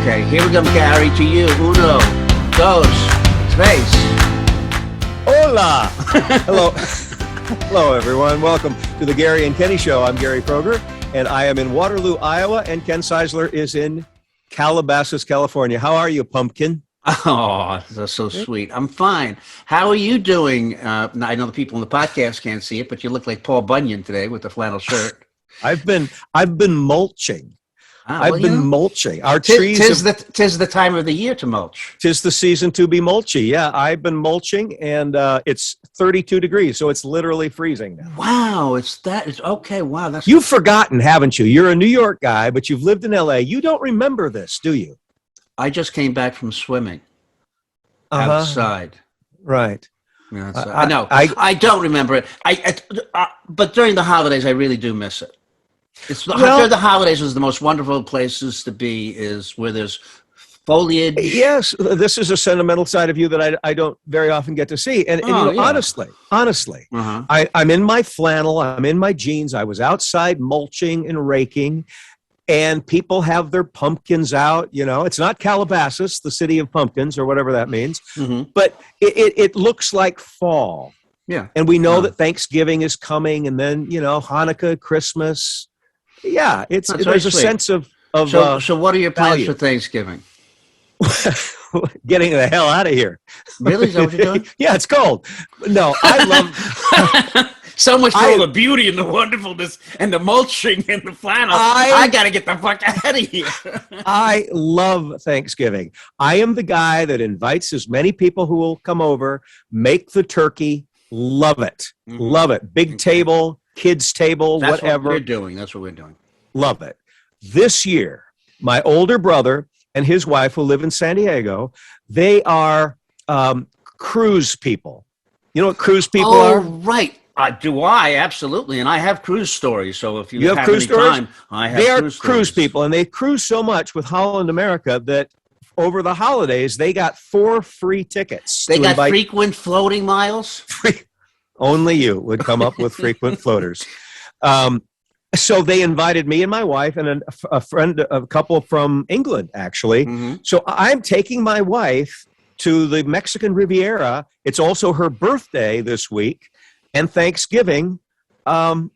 Okay, here we go, Gary, to you. Uno, dos, tres. Hola! Hello. Hello, everyone. Welcome to the Gary and Kenny Show. I'm Gary Kroger, and I am in Waterloo, Iowa, and Ken Seisler is in Calabasas, California. How are you, pumpkin? Oh, that's so sweet. I'm fine. How are you doing? I know the people in the podcast can't see it, but you look like Paul Bunyan today with the flannel shirt. I've been mulching. Well, I've been mulching. Our trees. Tis the time of the year to mulch. Tis the season to be mulchy. Yeah, I've been mulching, and it's 32 degrees, so it's literally freezing now. Wow, it's okay. Wow, that's. You've forgotten, haven't you? You're a New York guy, but you've lived in LA. You don't remember this, do you? I just came back from swimming outside. Right. Yeah, I know. I don't remember it. But during the holidays, I really do miss it. During the holidays is the most wonderful places to be, is where there's foliage. Yes, this is a sentimental side of you that I don't very often get to see. And honestly, I'm in my flannel, I'm in my jeans. I was outside mulching and raking, and people have their pumpkins out. You know, it's not Calabasas, the city of pumpkins, or whatever that means, but it looks like fall. Yeah. And we know that Thanksgiving is coming, and then, Hanukkah, Christmas. Yeah, there's a sense of so what are your plans for Thanksgiving? Getting the hell out of here. Really? Is that what you're doing? Yeah, it's cold. No, I love so much for all the beauty and the wonderfulness and the mulching and the flannel. I got to get the fuck out of here. I love Thanksgiving. I am the guy that invites as many people who will come over, make the turkey, love it. Love it. Big table, kids table, whatever. That's what we're doing. Love it. This year, my older brother and his wife, who live in San Diego, they are cruise people. You know what cruise people are? Oh, right. I? Absolutely. And I have cruise stories. So if you have cruise any stories? time, I have They are cruise cruise stories. people, and they cruise so much with Holland America that over the holidays, they got 4 free tickets. They got frequent floating miles? Only you would come up with frequent floaters. So they invited me and my wife and a couple from England, actually. So I'm taking my wife to the Mexican Riviera. It's also her birthday this week and Thanksgiving, as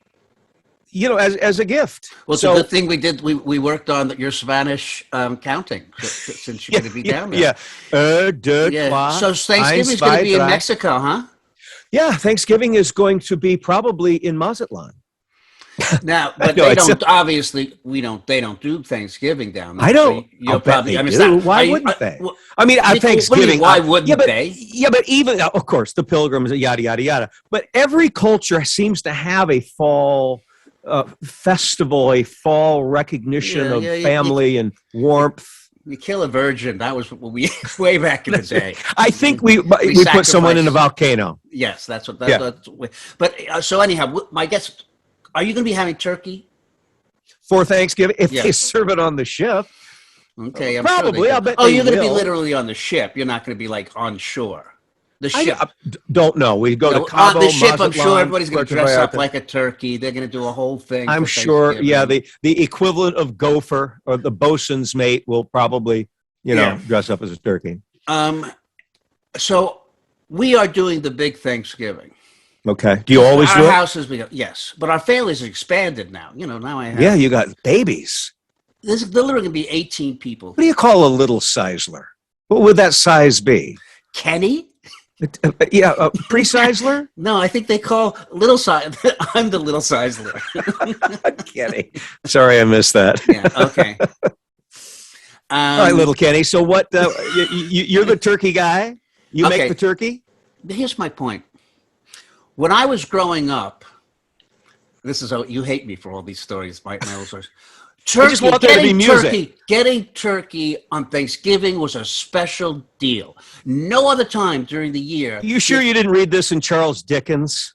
a gift. Well, it's a good thing we did. We worked on your Spanish counting since you're going to be down there. So Thanksgiving's going to be in Mexico, huh? Yeah, Thanksgiving is going to be probably in Mazatlan. Now, but they don't. Obviously, they don't do Thanksgiving down there. I don't. You'll probably. Why wouldn't they? Thanksgiving. Why wouldn't they? Yeah, but even of course the Pilgrims, yada yada yada. But every culture seems to have a fall festival, a fall recognition of family and warmth. You kill a virgin. That was what we way back in the day. I think we put someone in a volcano. Yes, that's what. But so anyhow, my guess. Are you going to be having turkey for Thanksgiving if they serve it on the ship? Okay, probably. I'll bet. You're going to be literally on the ship. You're not going to be like on shore. The ship. I don't know. We go to Cabo, on the ship. Mazatlan, I'm sure everybody's going to dress up like a turkey. They're going to do a whole thing. I'm sure. Yeah, the equivalent of gopher or the bosun's mate will probably dress up as a turkey. So we are doing the big Thanksgiving. Okay. Do you always do it? Our houses, yes, but our family's expanded now. Now I have. Yeah, you got babies. There's literally going to be 18 people. What do you call a little Seisler? What would that size be? Kenny? Pre-Seisler? No, I think they call little size. I'm the little Seisler. Kenny. Sorry, I missed that. Yeah. Okay. All right, little Kenny. So what? You're the turkey guy. You make the turkey. Here's my point. When I was growing up, this is you hate me for all these stories, my old stories. Getting turkey on Thanksgiving was a special deal. No other time during the year. You sure you didn't read this in Charles Dickens?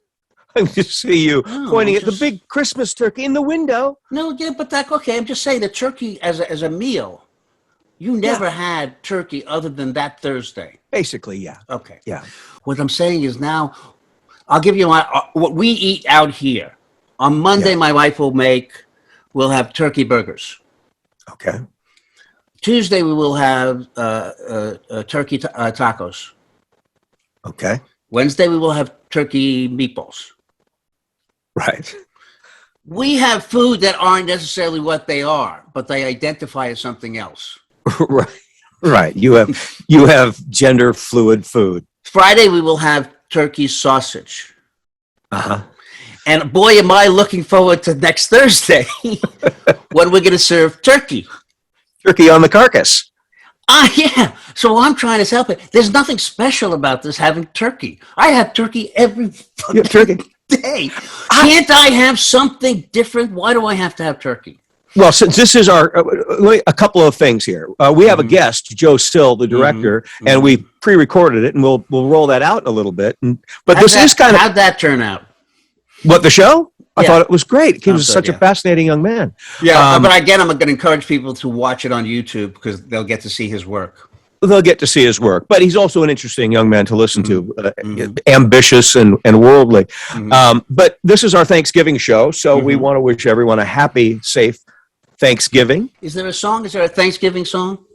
I just see you pointing at the big Christmas turkey in the window. No, but I'm just saying the turkey as a meal. You never had turkey other than that Thursday. Basically, yeah. Okay. Yeah. What I'm saying is now, I'll give you what we eat out here. On Monday, my wife we'll have turkey burgers. Okay. Tuesday we will have turkey tacos. Okay. Wednesday we will have turkey meatballs. Right. We have food that aren't necessarily what they are, but they identify as something else. Right. Right. You have gender fluid food. Friday we will have turkey sausage. Uh-huh. And boy, am I looking forward to next Thursday when we're going to serve turkey. Turkey on the carcass. Yeah. So I'm trying to help it. There's nothing special about this having turkey. I have turkey every fucking day. Can't I have something different? Why do I have to have turkey? Well, since this is a couple of things here. We have a guest, Joe Sill, the director, and we pre-recorded it, and we'll roll that out in a little bit. But this is kind of... How'd that turn out? What, the show? I thought it was great. He was such a fascinating young man. Yeah, but again, I'm going to encourage people to watch it on YouTube because they'll get to see his work. They'll get to see his work. But he's also an interesting young man to listen to, ambitious and worldly. But this is our Thanksgiving show, so we want to wish everyone a happy, safe Thanksgiving. Is there a song? Is there a Thanksgiving song?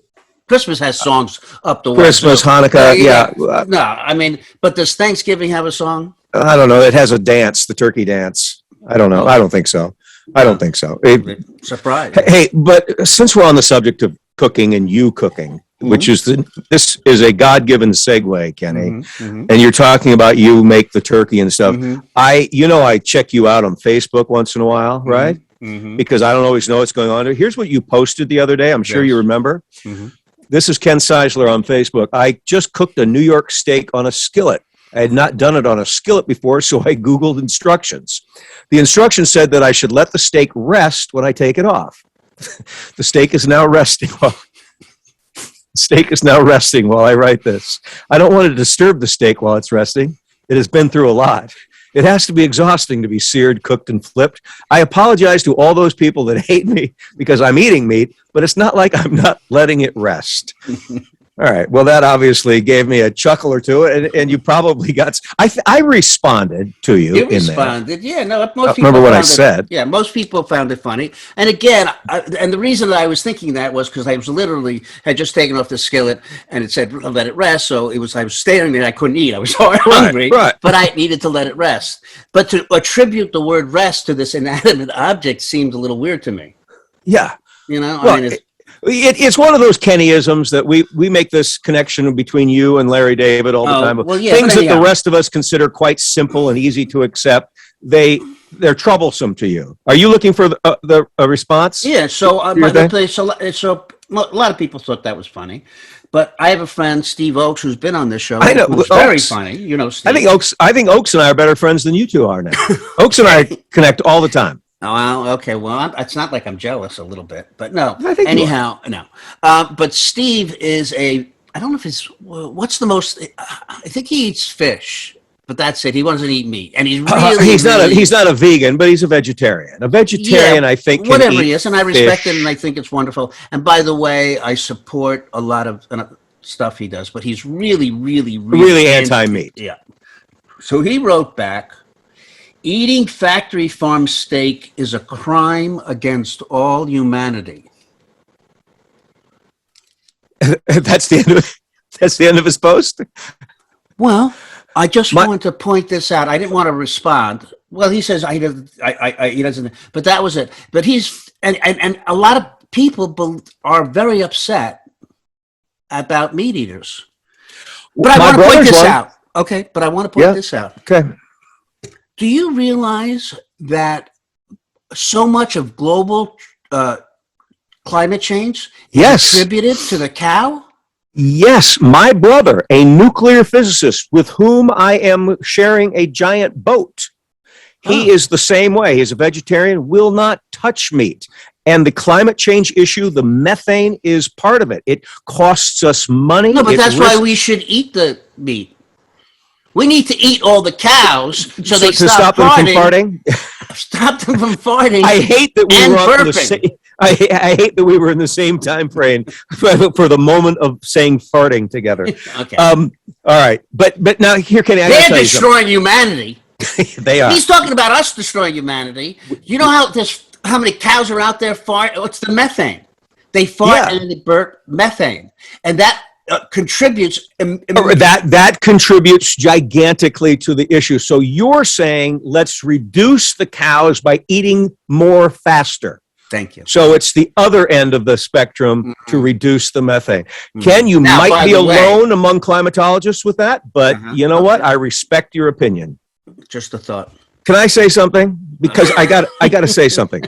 Christmas has songs up the Christmas, Hanukkah, yeah. No, I mean, but does Thanksgiving have a song? I don't know. It has a dance, the turkey dance. I don't know. I don't think so. Surprise. Hey, but since we're on the subject of cooking and you cooking, which is this is a God-given segue, Kenny, and you're talking about you make the turkey and stuff. I check you out on Facebook once in a while, right? Because I don't always know what's going on. Here's what you posted the other day. I'm sure you remember. This is Ken Seisler on Facebook. I just cooked a New York steak on a skillet. I had not done it on a skillet before, so I Googled instructions. The instructions said that I should let the steak rest when I take it off. The steak is now resting. Steak is now resting while I write this. I don't want to disturb the steak while it's resting. It has been through a lot. It has to be exhausting to be seared, cooked, and flipped. I apologize to all those people that hate me because I'm eating meat, but it's not like I'm not letting it rest. All right. Well, that obviously gave me a chuckle or two, and you probably got. I responded to you. You responded, yeah. No, most people remember what I said. Yeah, most people found it funny. And again, and the reason that I was thinking that was because I was literally had just taken off the skillet, and it said let it rest. So I was staring there. I couldn't eat. I was hungry, but I needed to let it rest. But to attribute the word rest to this inanimate object seemed a little weird to me. Yeah. Well, I mean, it's one of those Kennyisms that we make this connection between you and Larry David all the time. Well, yeah, things that the rest of us consider quite simple and easy to accept, they're troublesome to you. Are you looking for the response? Yeah. So a lot of people thought that was funny, but I have a friend, Steve Oakes, who's been on this show. I know, who's very funny. You know, Steve. I think Oakes and I are better friends than you two are now. Oakes and I connect all the time. Oh, okay. Well, it's not like I'm jealous a little bit, but no. Anyhow, no. But Steve is I don't know if what's the most, I think he eats fish, but that's it. He doesn't eat meat. And he's not a vegan, but he's a vegetarian. A vegetarian, I think, whatever he is. And I respect it and I think it's wonderful. And by the way, I support a lot of stuff he does, but he's really anti-meat. Yeah. So he wrote back, eating factory farm steak is a crime against all humanity. That's the end of his post? Well, I just wanted to point this out. I didn't want to respond. Well, he says he doesn't, but that was it. But he's and a lot of people are very upset about meat eaters. But I want to point this out. Okay, but I want to point this out. Okay. Do you realize that so much of global climate change is attributed to the cow? Yes, my brother, a nuclear physicist with whom I am sharing a giant boat, he is the same way. He's a vegetarian, will not touch meat. And the climate change issue, the methane is part of it. It costs us money. No, but that's why we should eat the meat. We need to eat all the cows so they stop them from farting. Stop them from farting. I hate that we were on the same. I hate that we were in the same time frame for the moment of saying farting together. Okay. All right, but now here, Kenny, they're destroying humanity. They are. He's talking about us destroying humanity. You know how many cows are out there farting? It's the methane. They fart and they burn methane, and that contributes. That contributes gigantically to the issue. So you're saying let's reduce the cows by eating more faster. Thank you. So it's the other end of the spectrum to reduce the methane. Ken, you might be alone among climatologists with that, but you know what? I respect your opinion. Just a thought. Can I say something? Because I got to say something.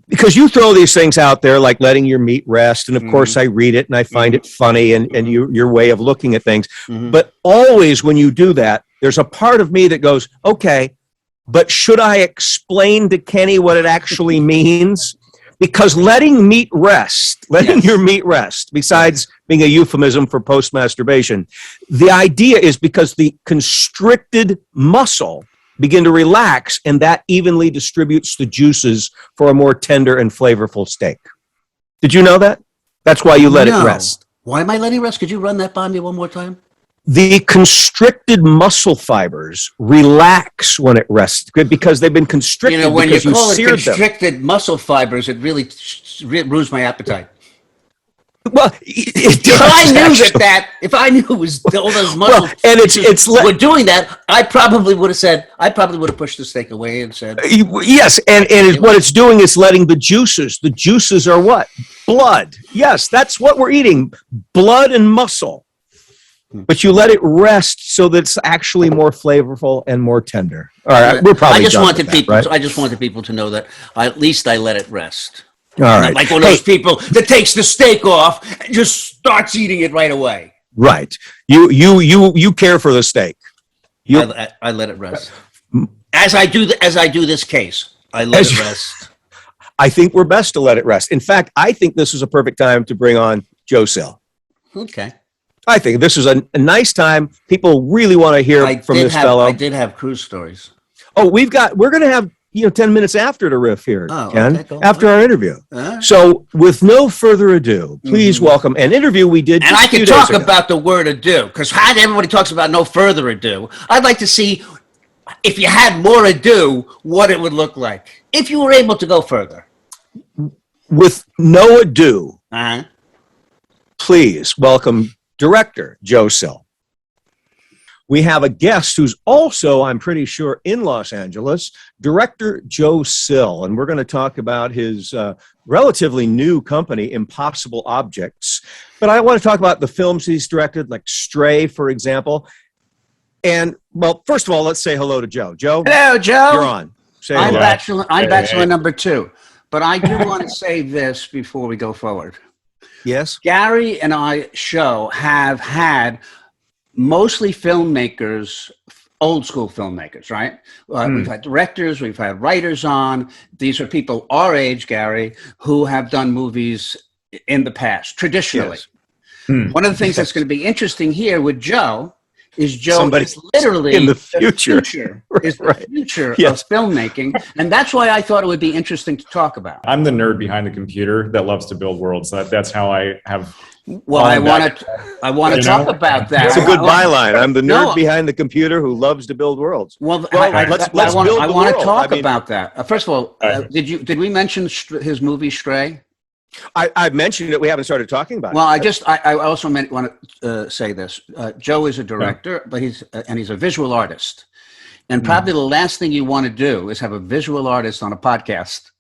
Because you throw these things out there like letting your meat rest, and of course I read it and I find it funny and your way of looking at things. But always when you do that, there's a part of me that goes, okay, but should I explain to Kenny what it actually means? Because letting your meat rest, besides being a euphemism for post-masturbation, the idea is because the constricted muscle begin to relax, and that evenly distributes the juices for a more tender and flavorful steak. Did you know that? That's why you let it rest. Why am I letting it rest? Could you run that by me one more time? The constricted muscle fibers relax when it rests because they've been constricted. When you call it constricted muscle fibers, it really ruins my appetite. Well, if I knew it was all those muscles and were doing that, I probably would have pushed the steak away and said, yes. And what it's doing is letting the juices. The juices are what? Blood. Yes, that's what we're eating. Blood and muscle. But you let it rest so that it's actually more flavorful and more tender. All right, we're probably. I just wanted people to know that at least I let it rest. All right, I'm like one of those people that takes the steak off and just starts eating it right away. Right. You care for the steak. I let it rest. As I do this case, I let it rest. I think we're best to let it rest. In fact, I think this is a perfect time to bring on Joe Sill. Okay. I think this is a nice time. People really want to hear from this fellow. I did have cruise stories. Oh, we're going to have 10 minutes after the riff here, Ken, okay, after our interview. So with no further ado, please welcome an interview we did just a few days ago. And I can talk about the word ado, because everybody talks about no further ado. I'd like to see, if you had more ado, what it would look like, if you were able to go further. With no ado, please welcome Director Joe Sill. We have a guest who's also, I'm pretty sure, in Los Angeles, Director Joe Sill, and we're going to talk about his relatively new company, Impossible Objects. But I want to talk about the films he's directed, like Stray, for example. And, well, first of all, let's say hello to Joe. Joe? Hello, Joe. You're on. I'm bachelor number 2. But I do want to say this before we go forward. Yes? Gary and I have had mostly filmmakers, old school filmmakers, right? We've had directors, we've had writers on. These are people our age, Gary, who have done movies in the past, traditionally. Yes. One of the things that's going to be interesting here with Joe is is literally in the future. Is the future of filmmaking. And that's why I thought it would be interesting to talk about. I'm the nerd behind the computer that loves to build worlds. That's how I have. Well, I want to talk about that. It's a good byline. I'm the nerd behind the computer who loves to build worlds. Well, I want to talk about that. First of all, did we mention his movie Stray? I mentioned it. We haven't started talking about it. Well, I also want to say this. Joe is a director, but he's a visual artist. And probably the last thing you want to do is have a visual artist on a podcast.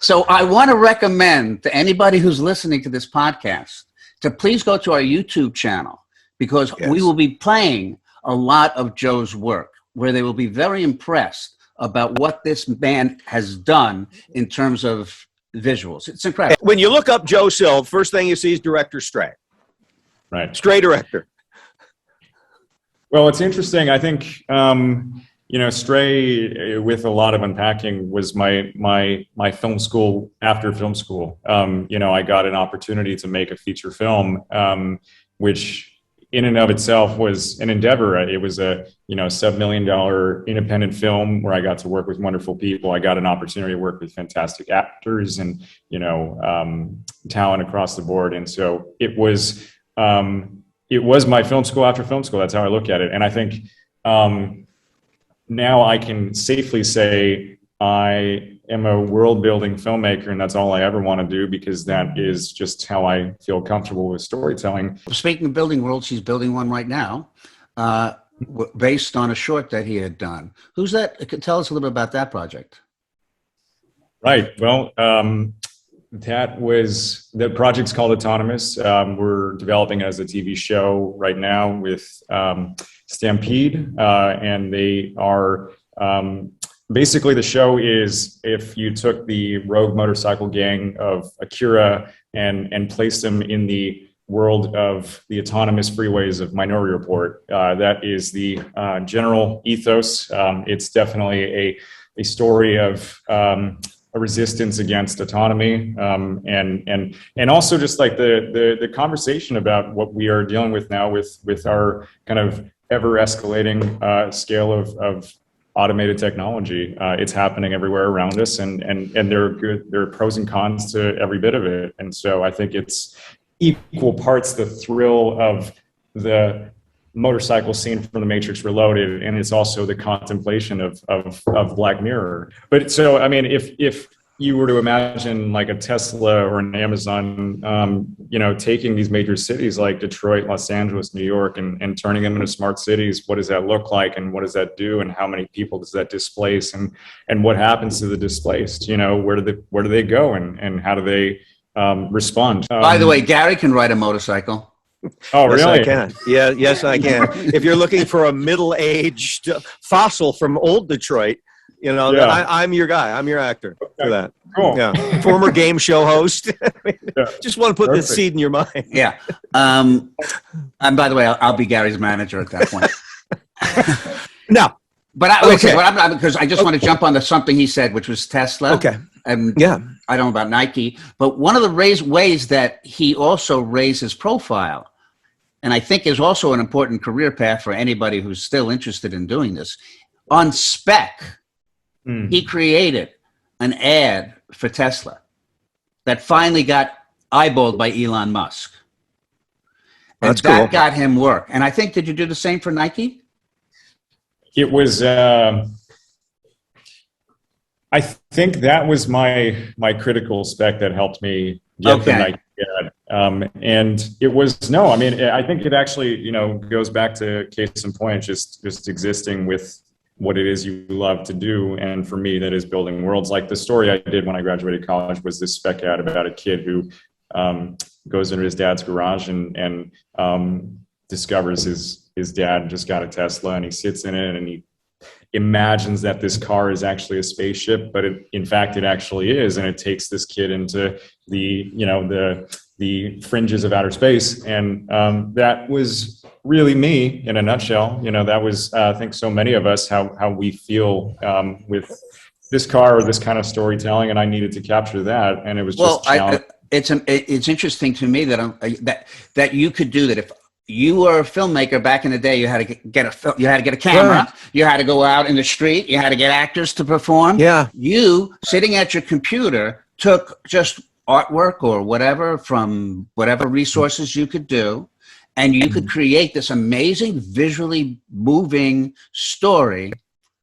So I want to recommend to anybody who's listening to this podcast to please go to our YouTube channel, because we will be playing a lot of Joe's work where they will be very impressed about what this man has done in terms of visuals. It's incredible. When you look up Joe Sill, first thing you see is director Stray. Right. Stray director. Well, it's interesting. I think, Stray, with a lot of unpacking, was my film school after film school. I got an opportunity to make a feature film, which in and of itself was an endeavor. It was a $7-million independent film where I got to work with wonderful people. I got an opportunity to work with fantastic actors and talent across the board. And so it was my film school after film school. That's how I look at it. And I think now I can safely say I am a world building filmmaker, and that's all I ever want to do, because that is just how I feel comfortable with storytelling. Speaking of building worlds, he's building one right now, based on a short that he had done. Who's that? Tell us a little bit about that project. Right. Well, the project's called Autonomous. We're developing it as a TV show right now with Stampede, and they are basically, the show is if you took the rogue motorcycle gang of Akira and placed them in the world of the autonomous freeways of Minority Report. That is the general ethos. It's definitely a story of a resistance against autonomy, and also just like the conversation about what we are dealing with now with our kind of ever escalating scale of automated technology. It's happening everywhere around us, and there are pros and cons to every bit of it. And so I think it's equal parts the thrill of the motorcycle scene from The Matrix Reloaded, and it's also the contemplation of Black Mirror. But so, I mean, if you were to imagine like a Tesla or an Amazon, taking these major cities like Detroit, Los Angeles, New York, and turning them into smart cities, what does that look like, and what does that do, and how many people does that displace, and what happens to the displaced? Where do they go, and how do they respond? By the way, Gary can ride a motorcycle. Oh, really? Yes, I can. Yeah, yes, I can. If you're looking for a middle-aged fossil from old Detroit, I'm your guy. I'm your actor for that. Cool. Yeah, former game show host. Yeah. Just want to put this seed in your mind. Yeah. And by the way, I'll be Gary's manager at that point. No. But because I just want to jump on to something he said, which was Tesla. Okay. And yeah, I don't know about Nike, but one of the ways that he also raised his profile, and I think is also an important career path for anybody who's still interested in doing this, on spec. He created an ad for Tesla that finally got eyeballed by Elon Musk. And that's that cool. got him work. And I think, did you do the same for Nike? It was, I think that was my critical spec that helped me get the Nike ad. And it was, no, I mean, I think it actually, goes back to case in point, just existing with what it is you love to do. And for me, that is building worlds. Like the story I did when I graduated college was this spec ad about a kid who goes into his dad's garage and discovers his dad just got a Tesla, and he sits in it and he imagines that this car is actually a spaceship, but in fact it actually is. And it takes this kid into the fringes of outer space. And that was really me in a nutshell. That was, I think, so many of us, how we feel with this car or this kind of storytelling. And I needed to capture that. And it was just it's interesting to me that you could do that. If you were a filmmaker back in the day, you had to get a camera, Right. You had to go out in the street, you had to get actors to perform. Yeah. You, sitting at your computer, took just artwork or whatever from whatever resources you could do, and you could create this amazing, visually moving story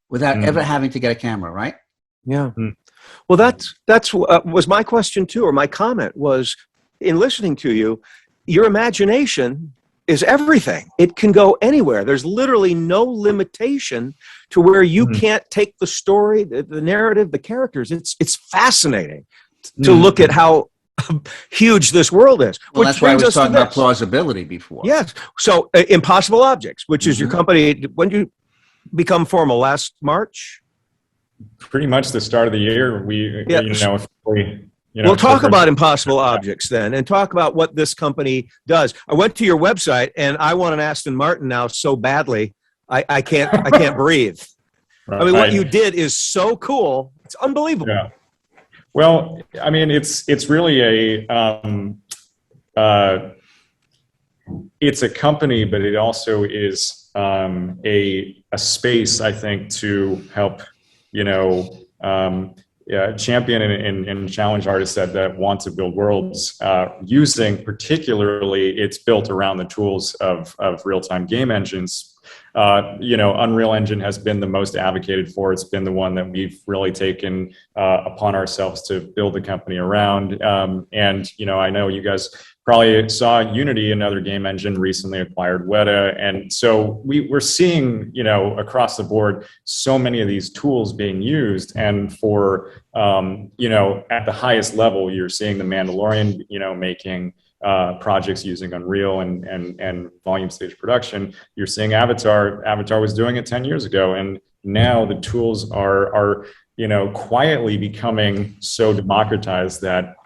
without ever having to get a camera, right? Yeah. Well, that's was my question too, or my comment was, in listening to you, your imagination is everything. It can go anywhere. There's literally no limitation to where you can't take the story, the narrative, the characters. It's fascinating to look at how huge this world is. Well, that's why I was talking about plausibility before. Yes. So Impossible Objects, which is your company. When did you become formal? Last March? pretty much the start of the year. We'll talk about Impossible Objects then, and talk about what this company does. I went to your website, and I want an Aston Martin now so badly, I can't breathe. Right. I mean, what you did is so cool. It's unbelievable. Yeah. Well, I mean, it's really it's a company, but it also is a space, I think, to help, champion and challenge artists that want to build worlds using, particularly, it's built around the tools of real-time game engines, Unreal Engine has been the most advocated for. It's been the one that we've really taken upon ourselves to build the company around. I know you guys probably saw Unity, another game engine, recently acquired Weta. And so we're seeing, across the board, so many of these tools being used. And for, at the highest level, you're seeing The Mandalorian, making projects using Unreal and volume stage production. You're seeing Avatar. Avatar was doing it 10 years ago. And now the tools are quietly becoming so democratized that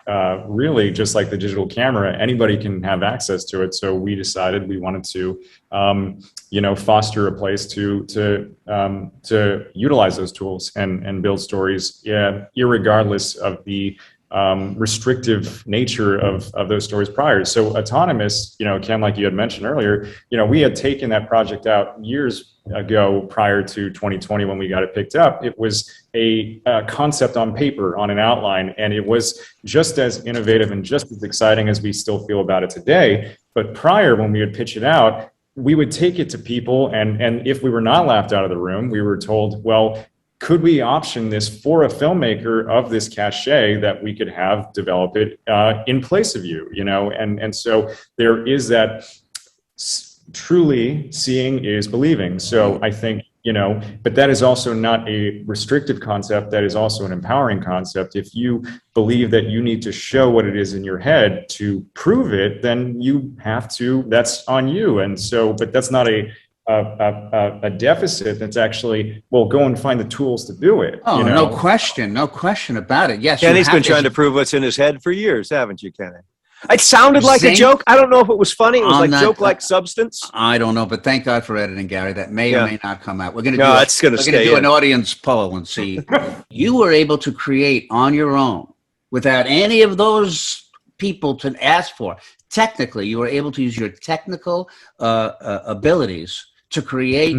really, just like the digital camera, anybody can have access to it. So we decided we wanted to, foster a place to utilize those tools and build stories, irregardless of the restrictive nature of those stories prior. So Autonomous, Ken, like you had mentioned earlier, we had taken that project out years ago prior to 2020 when we got it picked up. It was a concept on paper, on an outline, and it was just as innovative and just as exciting as we still feel about it today. But prior, when we would pitch it out, we would take it to people, and if we were not laughed out of the room, we were told, well, could we option this for a filmmaker of this cachet that we could have develop it in place of you, and so there is that truly seeing is believing. So I think, but that is also not a restrictive concept. That is also an empowering concept. If you believe that you need to show what it is in your head to prove it, then you have to, that's on you. And so, but that's not a deficit. That's actually, well, go and find the tools to do it. Oh, no question about it. Yes, Kenny's been trying to prove what's in his head for years, haven't you, Kenny? It sounded like a joke. I don't know if it was funny. It was like joke-like substance. I don't know, but thank God for editing, Gary. That may or may not come out. We're going to do an audience poll and see. You were able to create on your own without any of those people to ask for. Technically, you were able to use your technical abilities to create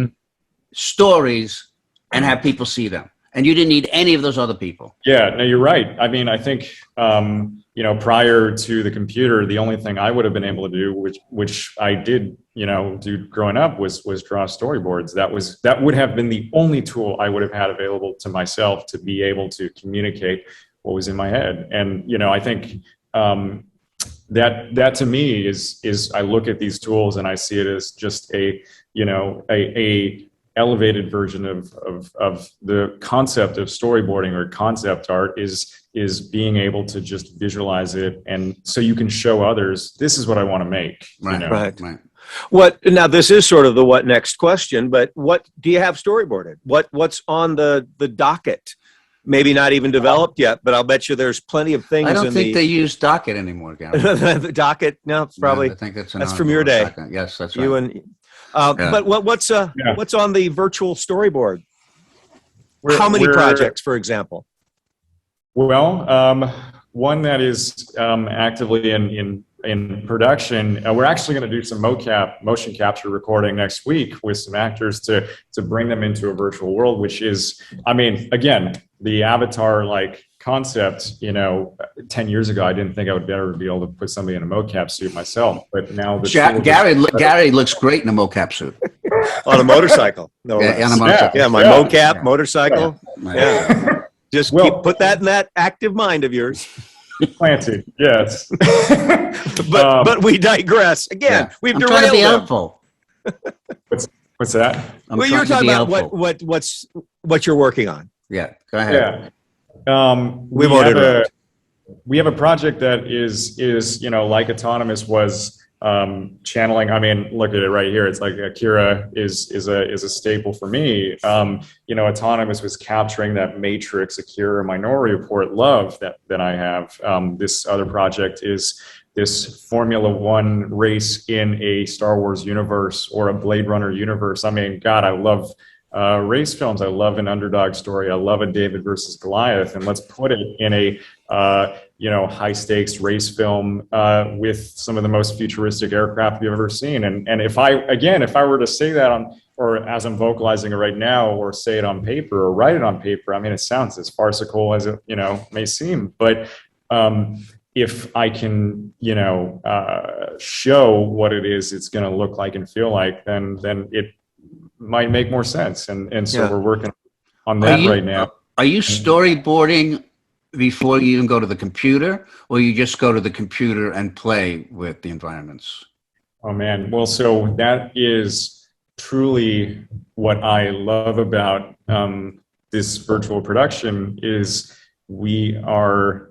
stories and have people see them. And you didn't need any of those other people. Yeah, no, you're right. I mean, I think, prior to the computer, the only thing I would have been able to do, which I did, do growing up, was draw storyboards. That would have been the only tool I would have had available to myself to be able to communicate what was in my head. And, I think that to me is I look at these tools and I see it as just a elevated version of the concept of storyboarding or concept art is being able to just visualize it, and so you can show others, this is what I want to make. Right. What now? This is sort of the what next question, but what do you have storyboarded? What's on the docket? Maybe not even developed yet, but I'll bet you there's plenty of things. I don't think they use docket anymore, Gary. The docket? No, it's probably. I think that's from your day. Docket. Yes, that's right. You and. But what's on the virtual storyboard? How many projects, for example? Well, one that is actively in production. We're actually going to do some motion capture recording next week with some actors to bring them into a virtual world, which is, I mean, again, the Avatar concept, 10 years ago, I didn't think I would ever be able to put somebody in a mocap suit myself, but now Gary looks great in a mocap suit. On a motorcycle. No, on a motorcycle. Yeah, my mocap, motorcycle. Yeah. Just put that in that active mind of yours. Planted, yes. but we digress. Again, we've derailed trying to be helpful. What's that? Well, you're talking about what you're working on. Yeah, go ahead. Yeah. We have a project that is like Autonomous was channeling. I mean, look at it right here. It's like Akira is a staple for me. Autonomous was capturing that Matrix, Akira, Minority Report love that I have. This other project is this Formula One race in a Star Wars universe or a Blade Runner universe. I mean, God, I love race films. I love an underdog story. I love a David versus Goliath, and let's put it in a high stakes race film with some of the most futuristic aircraft you've ever seen. And if I were to say that or as I'm vocalizing it right now, or say it on paper or write it on paper, I mean, it sounds as farcical as it may seem, but if I can show what it is it's going to look like and feel like, then it might make more sense. And so Yeah. we're working on that right now. Are you storyboarding before you even go to the computer, or you just go to the computer and play with the environments? Oh man, well, so that is truly what I love about this virtual production is we are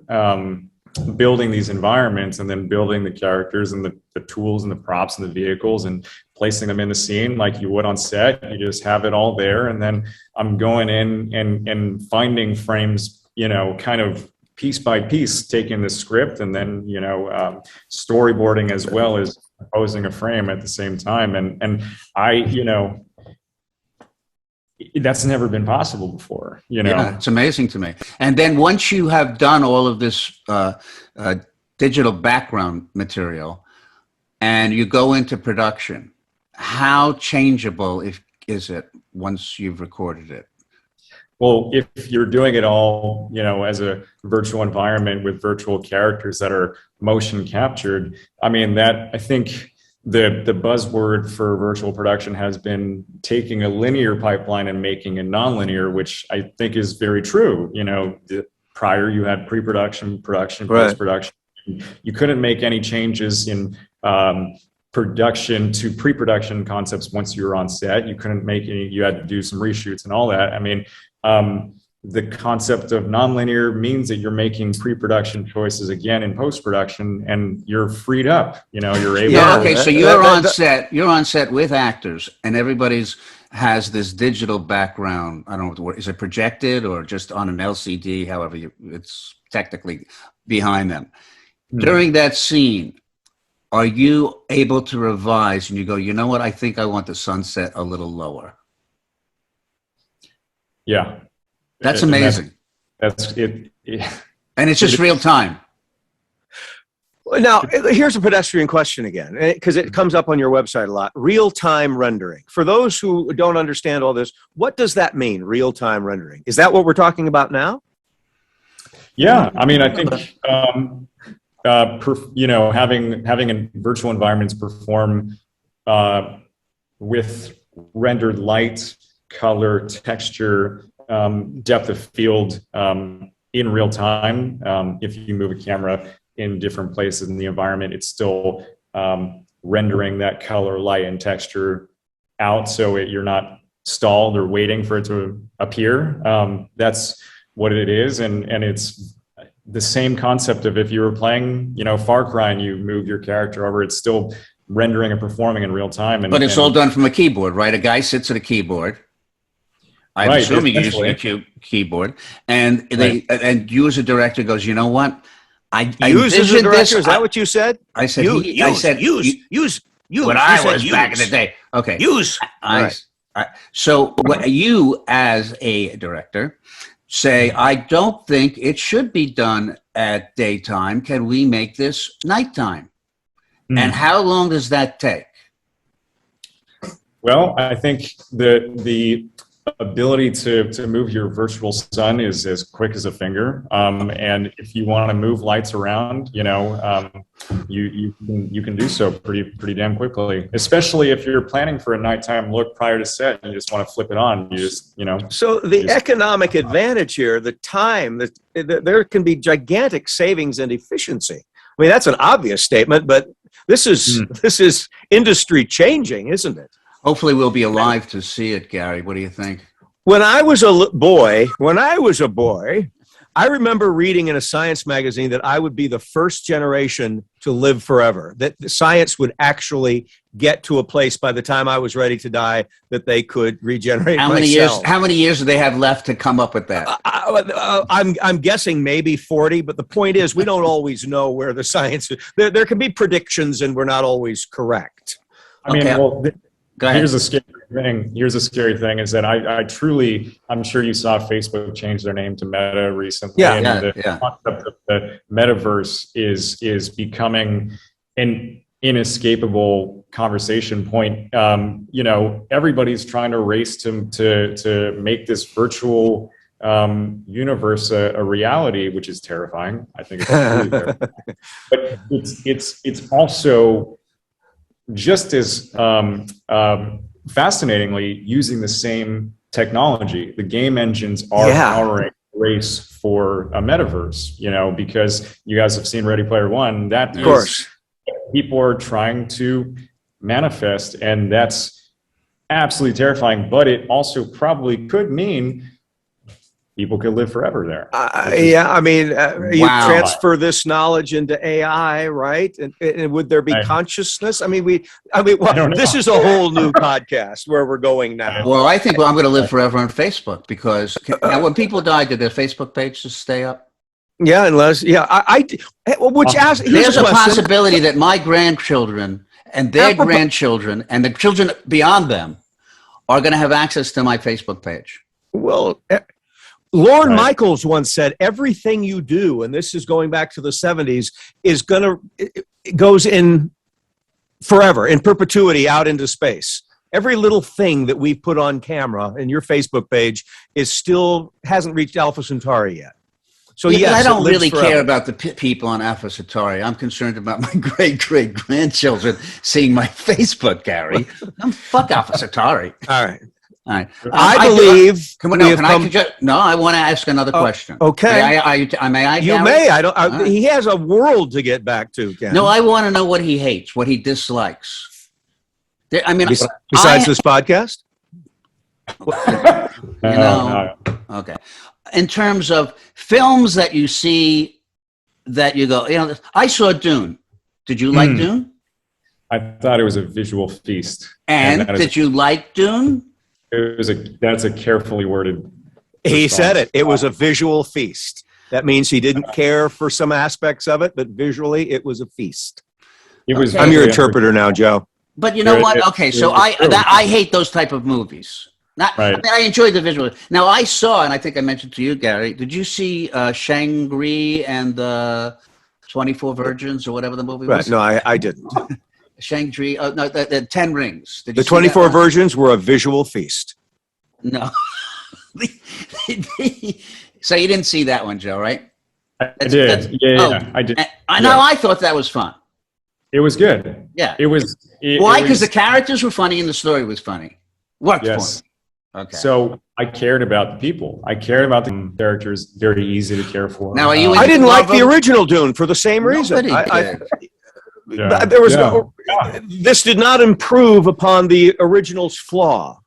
building these environments and then building the characters and the tools and the props and the vehicles and placing them in the scene like you would on set. You just have it all there, and then I'm going in and finding frames, you know, kind of piece by piece, taking the script and then, you know, storyboarding as well as composing a frame at the same time. And I, you know, that's never been possible before, you know. Yeah, it's amazing to me. And then once you have done all of this digital background material and you go into production, how changeable is it once you've recorded it? Well, if you're doing it all, you know, as a virtual environment with virtual characters that are motion captured, I mean, that, I think the buzzword for virtual production has been taking a linear pipeline and making it nonlinear, which I think is very true. You know, prior you had pre-production, production, Right. post-production. You couldn't make any changes in production to pre-production concepts once you were on set. You couldn't make any, you had to do some reshoots and all that. I mean, the concept of nonlinear means that you're making pre-production choices again in post-production, and you're freed up. You know, you're able. Yeah. Okay. So you're on set. You're on set with actors, and everybody's has this digital background. I don't know what the word is. It projected or just on an LCD? However, it's technically behind them. During that scene, are you able to revise and you go, you know what? I think I want the sunset a little lower. Yeah. That's amazing. That's it. And it's just real time. Now, here's a pedestrian question again, because it comes up on your website a lot. Real-time rendering. For those who don't understand all this, what does that mean, real-time rendering? Is that what we're talking about now? Yeah. I mean, I think, you know, having virtual environments perform with rendered light, color, texture, depth of field in real time. If you move a camera in different places in the environment, it's still rendering that color, light, and texture out, so you're not stalled or waiting for it to appear. That's what it is, and it's the same concept of if you were playing, you know, Far Cry and you move your character over, it's still rendering and performing in real time. But it's all done from a keyboard, right? A guy sits at a keyboard. I'm assuming you're using a keyboard, and and you as a director goes, you know what? I use as a director. Is that what you said? I said use. When I was back in the day. Okay. Use. So you as a director say, I don't think it should be done at daytime. Can we make this nighttime? And how long does that take? Well, I think the ability to move your virtual sun is as quick as a finger, and if you want to move lights around, you know, you can do so pretty damn quickly. Especially if you're planning for a nighttime look prior to set, and you just want to flip it on. You just, you know. So the economic advantage here, the time that there can be gigantic savings and efficiency. I mean, that's an obvious statement, but this is industry changing, isn't it? Hopefully we'll be alive to see it, Gary. What do you think? When I was a boy, I remember reading in a science magazine that I would be the first generation to live forever, that the science would actually get to a place by the time I was ready to die that they could regenerate myself. How many years do they have left to come up with that? I'm guessing maybe 40, but the point is we don't always know where the science is. There can be predictions and we're not always correct. I mean, well, go ahead. Here's a scary thing is that I truly, I'm sure you saw Facebook change their name to Meta recently. The concept of the metaverse is becoming an inescapable conversation point. You know, everybody's trying to race to make this virtual universe a reality, which is terrifying. I think it's really terrifying. But it's also just as fascinatingly, using the same technology. The game engines are powering a race for a metaverse, because you guys have seen Ready Player One. That of course, people are trying to manifest, and that's absolutely terrifying. But it also probably could mean people could live forever there. You transfer this knowledge into AI, right? And would there be consciousness? I mean, this is a whole new podcast where we're going now. Well, I think I'm going to live forever on Facebook, because now when people die, did their Facebook page just stay up? Yeah, unless there's a possibility that my grandchildren and their grandchildren and the children beyond them are going to have access to my Facebook page. Well, Lorne Michaels once said, everything you do, and this is going back to the 70s, goes in forever, in perpetuity, out into space. Every little thing that we've put on camera in your Facebook page hasn't reached Alpha Centauri yet. So yes, I don't really care about the people on Alpha Centauri. I'm concerned about my great-great-grandchildren seeing my Facebook, Gary. Fuck Alpha Centauri. All right. All right. I believe. I want to ask another question. Okay. May I? You may. He has a world to get back to, Ken. No, I want to know what he hates, what he dislikes. Besides this podcast? Okay. In terms of films that you see that you go, I saw Dune. Did you like Dune? I thought it was a visual feast. And did you like Dune? That's a carefully worded. He said it. It was a visual feast. That means he didn't care for some aspects of it, but visually it was a feast. I'm your interpreter now, Joe. But you know what? Okay, so I hate those type of movies. I enjoyed the visual. Now I saw, and I think I mentioned to you, Gary. Did you see Shang-Chi and the 24 Virgins or whatever the movie was? Right. No, I didn't. Shang-Chi. Oh no, the 10 Rings. The 24 Virgins were a visual feast. No. So you didn't see that one, Joe, right? I did. I did. I thought that was fun. It was good. Yeah. Why? Because the characters were funny and the story was funny. Worked for me. Okay. So I cared about the people. I cared about the characters. Very easy to care for. Now, I didn't like the original Dune for the same reason. This did not improve upon the original's flaw,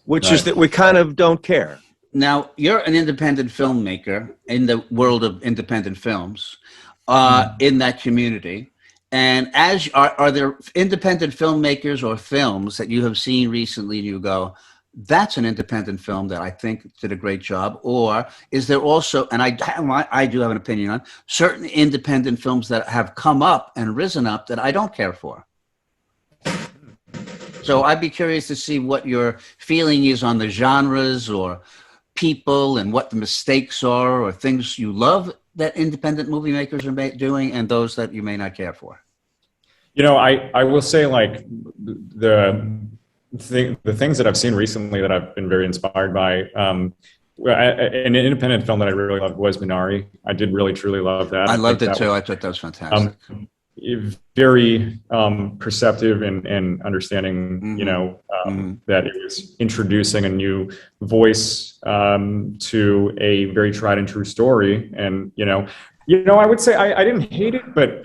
which is that we kind of don't care. Now, you're an independent filmmaker in the world of independent films, in that community. And are there independent filmmakers or films that you have seen recently and you go, that's an independent film that I think did a great job? Or is there also, and I do have an opinion on, certain independent films that have come up and risen up that I don't care for? So I'd be curious to see what your feeling is on the genres or people and what the mistakes are or things you love that independent movie makers are doing and those that you may not care for. I will say, like, the things that I've seen recently that I've been very inspired by, an independent film that I really loved was Minari. I did really, truly love that. I loved it too. I thought that was fantastic. Very perceptive and understanding, that it was introducing a new voice to a very tried and true story. And, I would say I didn't hate it, but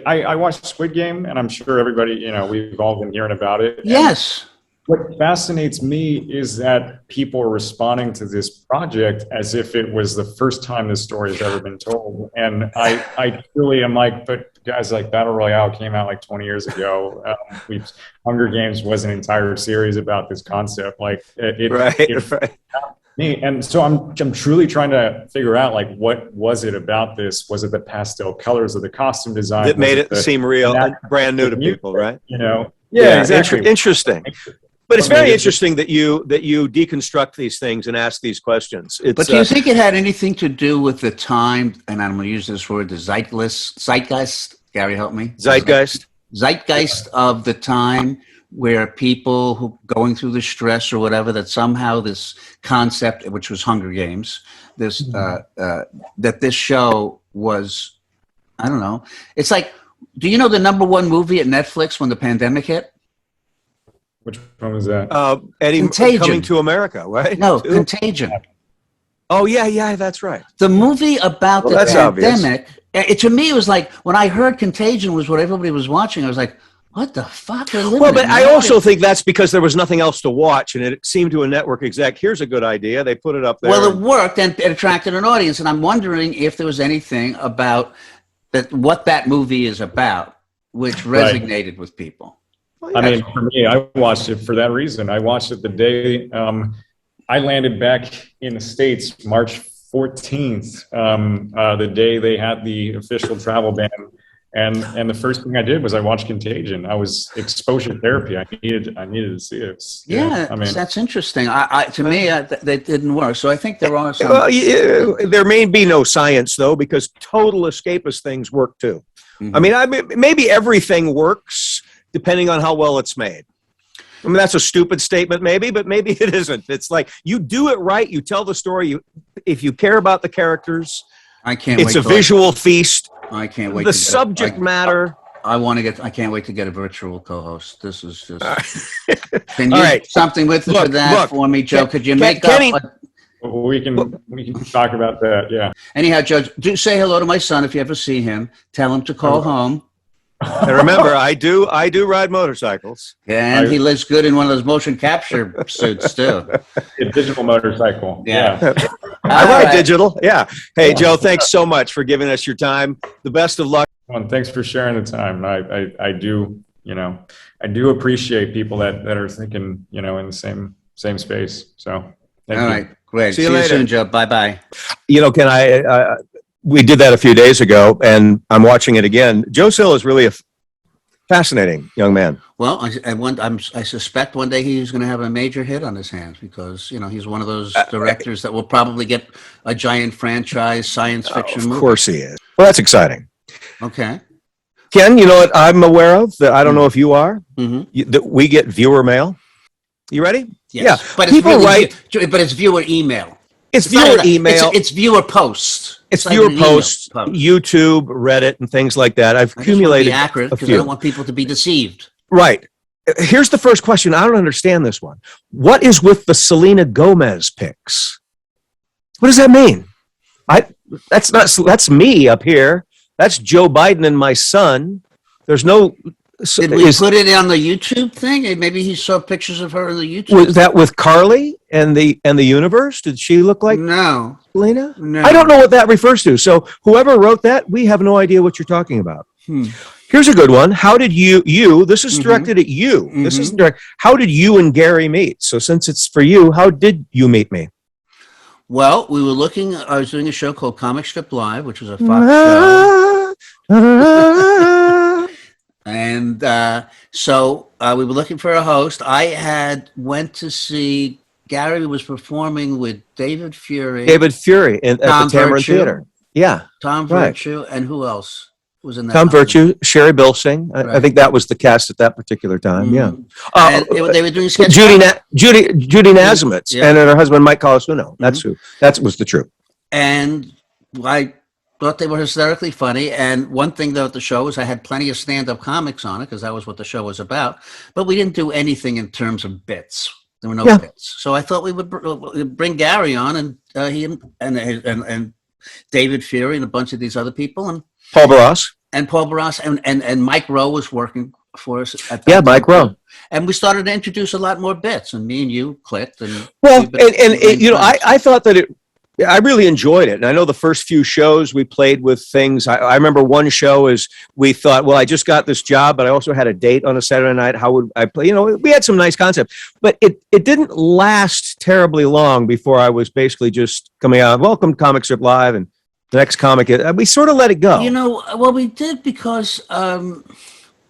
I watched Squid Game, and I'm sure everybody, we've all been hearing about it. Yes. What fascinates me is that people are responding to this project as if it was the first time this story has ever been told. And I truly am like, but guys, like, Battle Royale came out like 20 years ago. Hunger Games was an entire series about this concept. Like, right. And so I'm truly trying to figure out, like, what was it about this? Was it the pastel colors of the costume design that made it seem real and brand new to people, right? Yeah, exactly. Interesting. But it's very interesting that you deconstruct these things and ask these questions. But do you think it had anything to do with the time, and I'm going to use this word, the zeitgeist, Gary, help me? Zeitgeist of the time, where people who going through the stress or whatever, that somehow this concept, which was Hunger Games, that this show was, I don't know. It's like, do you know the #1 movie at Netflix when the pandemic hit? Which one was that? Eddie Contagion. Coming to America, right? No, Contagion. Oh, yeah, that's right. The movie about the that's pandemic. To me, it was like when I heard Contagion was what everybody was watching. I was like, "What the fuck?" Well, but I also think that's because there was nothing else to watch, and it seemed to a network exec, "Here's a good idea." They put it up there. Well, it worked and it attracted an audience, and I'm wondering if there was anything about that what that movie is about, which resonated with people. Well, yeah. I mean, for me, I watched it for that reason. I watched it the day I landed back in the States, March 14th, the day they had the official travel ban. And the first thing I did was I watched Contagion. I was exposure therapy. I needed to see it. Yeah, I mean, that's interesting. To me, that didn't work. So I think there are some. Well, there may be no science though, because total escapist things work too. Mm-hmm. I mean, maybe everything works depending on how well it's made. I mean, that's a stupid statement, maybe, but maybe it isn't. It's like you do it right. You tell the story. If you care about the characters, I can't. It's a visual feast. I can't wait. The subject matter. I can't wait to get a virtual co-host. This is just. Can you do something with that for me, Joe? Could you make Kenny, we can talk about that. Yeah. Anyhow, Joe, do say hello to my son if you ever see him. Tell him to call home. And remember, I do ride motorcycles. And he lives good in one of those motion capture suits too. A digital motorcycle. Yeah. I ride digital. Yeah. Hey, Joe, thanks so much for giving us your time. The best of luck. Well, thanks for sharing the time. I do appreciate people that are thinking, in the same space. So thank you. All right. Great. See you later. Soon, Joe. Bye-bye. Can we did that a few days ago, and I'm watching it again. Joe Sill is really a fascinating young man. Well, I suspect one day he's going to have a major hit on his hands because he's one of those directors that will probably get a giant franchise science fiction movie. Of course he is. Well, that's exciting. Okay. Ken, you know what I'm aware of that I don't know if you are. Mm-hmm. That we get viewer mail. You ready? Yes. Yeah. But people write. But it's viewer email. It's viewer email. It's viewer posts. It's viewer posts, YouTube, Reddit, and things like that. I've accumulated accurate because I don't want people to be deceived. Right. Here's the first question. I don't understand this one. What is with the Selena Gomez pics? What does that mean? That's me up here. That's Joe Biden and my son. There's no. Did we put it on the YouTube thing? Maybe he saw pictures of her in the YouTube. Was that with Carly and the universe? Did she look like Selena? No. I don't know what that refers to. So whoever wrote that, we have no idea what you're talking about. Here's a good one. How did you this is directed at you. This isn't direct. How did you and Gary meet? So since it's for you, how did you meet me? Well, I was doing a show called Comic Strip Live, which was a Fox show. And so we were looking for a host. I went to see Gary was performing with David Fury. At the Tamarind Theater. Yeah. Tom Virtue. And who else was in that? Tom Virtue, Sherry Bilsing. I think that was the cast at that particular time. Yeah. And they were doing sketch. Judy Nazamitz and her husband, Mike Colasuno. That's who. That was the truth. And I thought they were hysterically funny. And one thing though at the show was I had plenty of stand-up comics on it because that was what the show was about. But we didn't do anything in terms of bits. There were no bits. So I thought we would bring Gary on and he and David Fury and a bunch of these other people and Paul Barras and Mike Rowe was working for us at that time. Mike Rowe. And we started to introduce a lot more bits and me and you clicked and I thought that I really enjoyed it. And I know the first few shows we played with things. I remember one show is we thought, well, I just got this job, but I also had a date on a Saturday night. How would I play? We had some nice concepts, but it didn't last terribly long before I was basically just coming out, welcome to Comic Strip Live. And the next comic, we sort of let it go. Well, we did because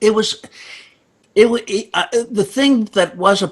it was the thing that was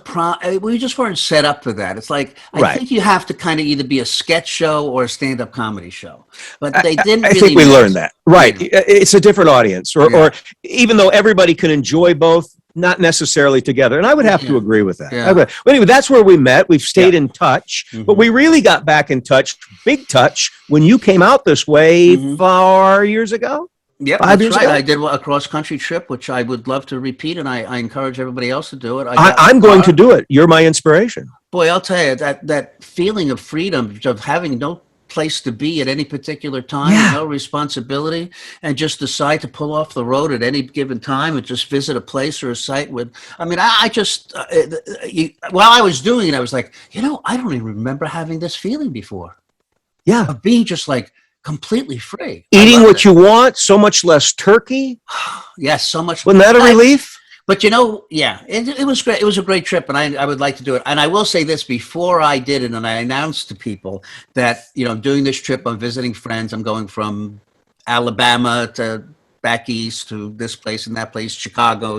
we just weren't set up for that. It's like I think you have to kind of either be a sketch show or a stand-up comedy show, but they didn't. I think we learned that, right? It's a different audience, or even though everybody can enjoy both, not necessarily together. And I would have to agree with that. But anyway, that's where we met. We've stayed in touch, but we really got back in touch, big touch, when you came out this way 4 years ago. Yep, 5 that's years right. ago. I did a cross-country trip, which I would love to repeat, and I encourage everybody else to do it. I'm going to do it. You're my inspiration. Boy, I'll tell you, that feeling of freedom, of having no place to be at any particular time, Yeah. no responsibility, and just decide to pull off the road at any given time and just visit a place or a site with, I mean, I just, while I was doing it, I was like, I don't even remember having this feeling before. Yeah. Of being just like completely free. Eating what you want, so much less turkey. Yes, so much. Wasn't that a relief? But yeah, it was great. It was a great trip, and I would like to do it. And I will say this, before I did it, and I announced to people that, I'm doing this trip, I'm visiting friends, I'm going from Alabama to back east to this place and that place, Chicago,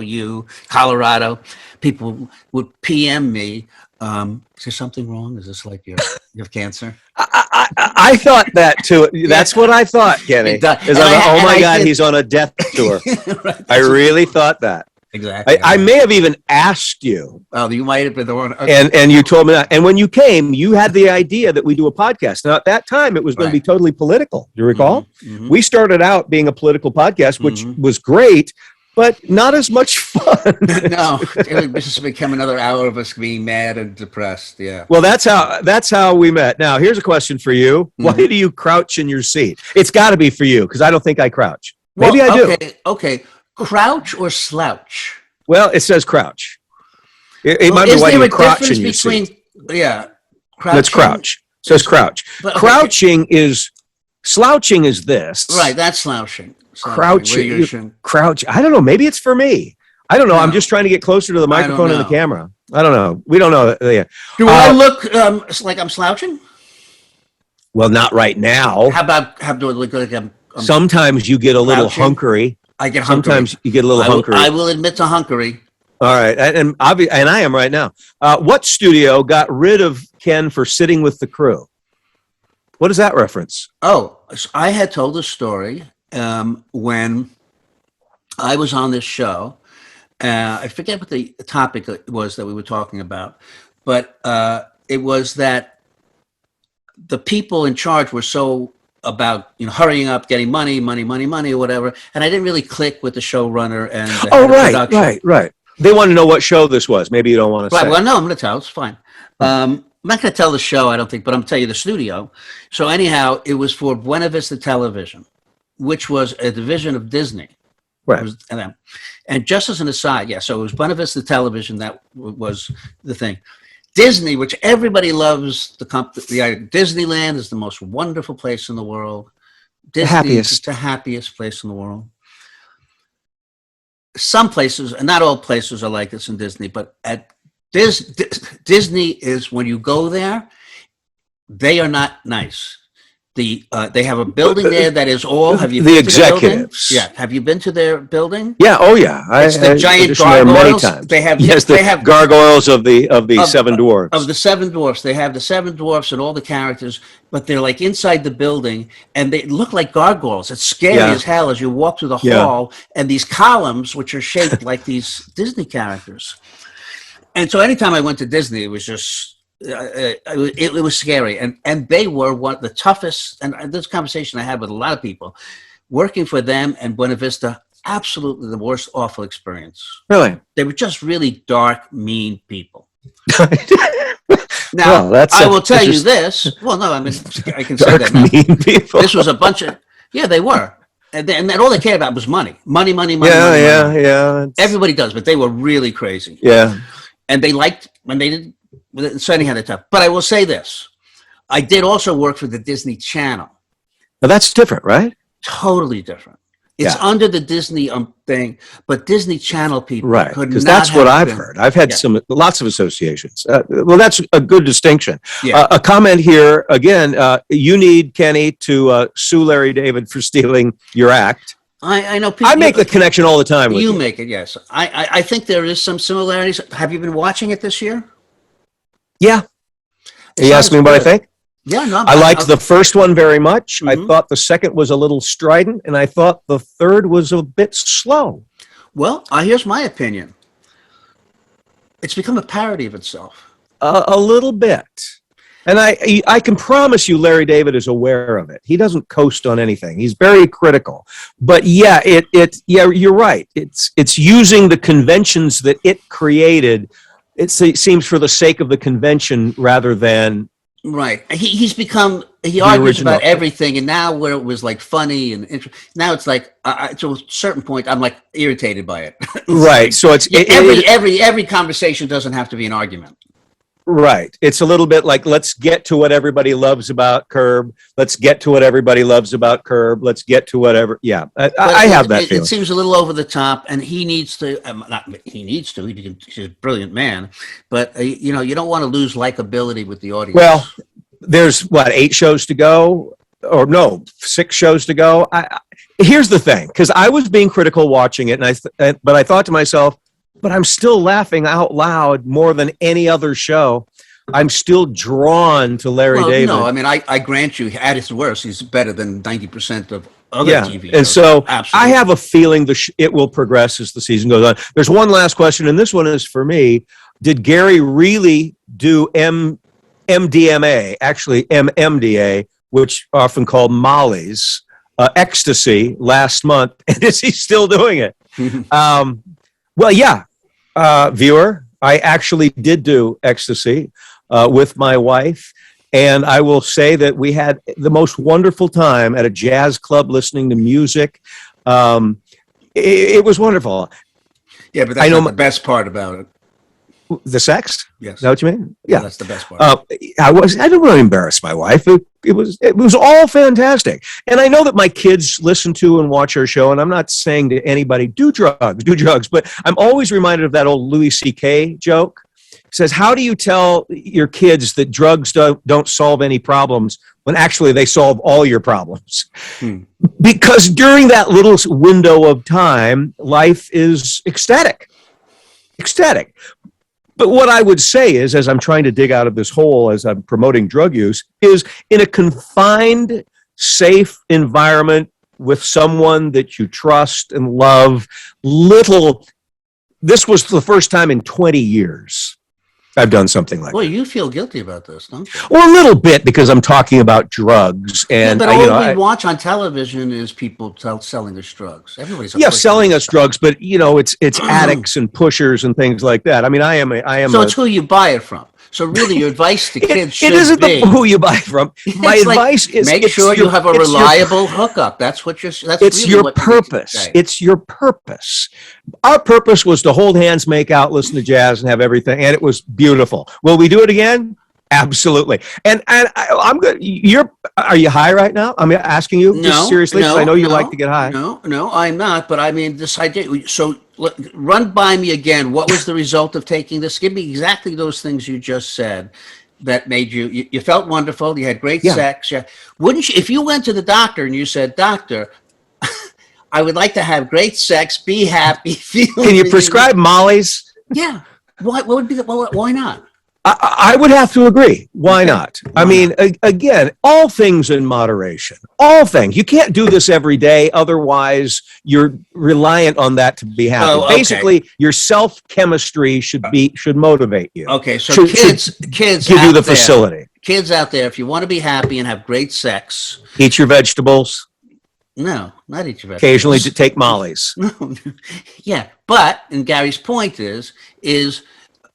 Colorado. People would PM me, is there something wrong? Is this like you have cancer? I thought that too. That's what I thought, Kenny. Oh my God, he's on a death tour. Right, I really thought that. Exactly. I may have even asked you. Oh, you might have been the one. Okay. And you told me that. And when you came, you had the idea that we do a podcast. Now, at that time, it was going to be totally political. Do you recall? Mm-hmm. We started out being a political podcast, which was great, but not as much fun. No, it was just become another hour of us being mad and depressed. Yeah. Well, that's how we met. Now, here's a question for you. Mm-hmm. Why do you crouch in your seat? It's got to be for you, because I don't think I crouch. Maybe I do. Okay. Crouch or slouch? Well, it says crouch. It might be why you crouch in your seat. Yeah. Let's crouch. It says crouch. But, crouching is, slouching is this. Right, that's slouching. Crouching. Crouch. I don't know. Maybe it's for me. I don't know. No. I'm just trying to get closer to the microphone and the camera. I don't know. We don't know. Do I look like I'm slouching? Well, not right now. How do I look like I'm sometimes you get a little hunkery. I get hunkery. Sometimes you get a little hunkery. I will admit to hunkery. All right, and I am right now. What studio got rid of Ken for sitting with the crew? What is that reference? Oh, I had told a story when I was on this show. I forget what the topic was that we were talking about, but it was that the people in charge were so about hurrying up, getting money, or whatever, and I didn't really click with the showrunner and the right. They want to know what show this was. Maybe you don't want to say. Well, no, I'm going to tell. It's fine. I'm not going to tell the show, I don't think, but I'm going to tell you the studio. So anyhow, it was for Buena Vista Television, which was a division of Disney. Right. And just as an aside, so it was Buena Vista Television that was the thing. Disney, which everybody loves, Disneyland is the most wonderful place in the world. Disney is the happiest place in the world. Some places, and not all places are like this in Disney, but at Disney is, when you go there, they are not nice. They have a building there that is all. Have you been to executives? The building? Yeah. Have you been to their building? Yeah. Oh yeah. It's the giant gargoyles. They have gargoyles of the Seven Dwarfs. Of the Seven Dwarfs, they have the Seven Dwarfs and all the characters, but they're like inside the building, and they look like gargoyles. It's scary as hell as you walk through the hall, and these columns, which are shaped like these Disney characters. And so, anytime I went to Disney, it was just. It was scary, and they were one of the toughest. And this conversation I had with a lot of people working for them and Buena Vista, absolutely the worst, awful experience. Really, they were just really dark, mean people. Now, I will tell you this. Well, no, I mean I can say that now. Mean people. This was a bunch of they were. And all they cared about was money. Money. Yeah. Everybody does, but they were really crazy. Yeah, and they liked when they didn't. Certainly had it tough. But I will say this. I did also work for the Disney Channel. Now that's different, right? Totally different. It's under the Disney thing, but Disney Channel people could not. Because that's what I've heard. I've had lots of associations. Well, that's a good distinction. Yeah. A comment here, again, you need Kenny to sue Larry David for stealing your act. I know people. I make the connection all the time with you. You make it, yes. I think there is some similarities. Have you been watching it this year? Yeah. You asked me what I think? Yeah, no. I liked the first one very much. Mm-hmm. I thought the second was a little strident, and I thought the third was a bit slow. Well, here's my opinion. It's become a parody of itself. A little bit. And I can promise you Larry David is aware of it. He doesn't coast on anything. He's very critical. But yeah, you're right. It's using the conventions that it created. It seems for the sake of the convention rather than right. He argues original. about everything, and now where it was like funny and now it's like to a certain point I'm like irritated by it. Right. Like, So it's every conversation doesn't have to be an argument. Right. It's a little bit like, let's get to what everybody loves about Curb. Let's get to what everybody loves about Curb. Let's get to whatever. Yeah, I have that feeling. It seems a little over the top, and he needs to. He's a brilliant man, but you don't want to lose likability with the audience. Well, there's 8 shows to go, or no, 6 shows to go. Here's the thing, because I was being critical watching it, but I thought to myself, but I'm still laughing out loud more than any other show. I'm still drawn to Larry David. No, I mean, I grant you, at his worst, he's better than 90% of other TV shows. And so absolutely. I have a feeling it will progress as the season goes on. There's one last question, and this one is for me. Did Gary really do MDMA, actually MMDA, which are often called Molly's, ecstasy last month? And is he still doing it? Well, yeah. Viewer, I actually did do ecstasy with my wife, and I will say that we had the most wonderful time at a jazz club listening to music. It was wonderful. Yeah, but that's not the best part about it. The sex? Yes. Is that what you mean? Yeah, that's the best part. I didn't want to embarrass my wife. It was all fantastic. And I know that my kids listen to and watch our show, and I'm not saying to anybody, do drugs, but I'm always reminded of that old Louis C.K. joke. It says, how do you tell your kids that drugs don't solve any problems when actually they solve all your problems? Because during that little window of time, life is ecstatic. But what I would say is, as I'm trying to dig out of this hole as I'm promoting drug use, is in a confined, safe environment with someone that you trust and love, this was the first time in 20 years I've done something like that. Well, you feel guilty about this, don't you? Well, a little bit, because I'm talking about drugs. And but all we watch on television is people selling us drugs. Everybody's selling us drugs, but it's addicts and pushers and things like that. I mean, I am. So it's who you buy it from. So really, your advice to kids should be... It isn't who you buy it from. My advice is... Make sure you have a reliable hookup. That's what you're... It's your purpose. It's your purpose. Our purpose was to hold hands, make out, listen to jazz, and have everything, and it was beautiful. Will we do it again? Absolutely. And I'm good. Are you high right now? I'm asking you just seriously, because I know you like to get high. No, I'm not. But I mean, this idea. So run by me again. What was the result of taking this? Give me exactly those things you just said that made you felt wonderful. You had great sex. Yeah. Wouldn't you, if you went to the doctor and you said, "Doctor, I would like to have great sex, be happy, feel." Can you prescribe Molly's? Yeah. What would be why not? I would have to agree. Why not? I mean, again, all things in moderation. All things. You can't do this every day. Otherwise, you're reliant on that to be happy. Oh, okay. Basically, your self-chemistry should motivate you. Okay, so kids give you the facility. Kids out there, if you want to be happy and have great sex, eat your vegetables. No, not eat your vegetables. Occasionally to take Molly's. No. Yeah, but, and Gary's point is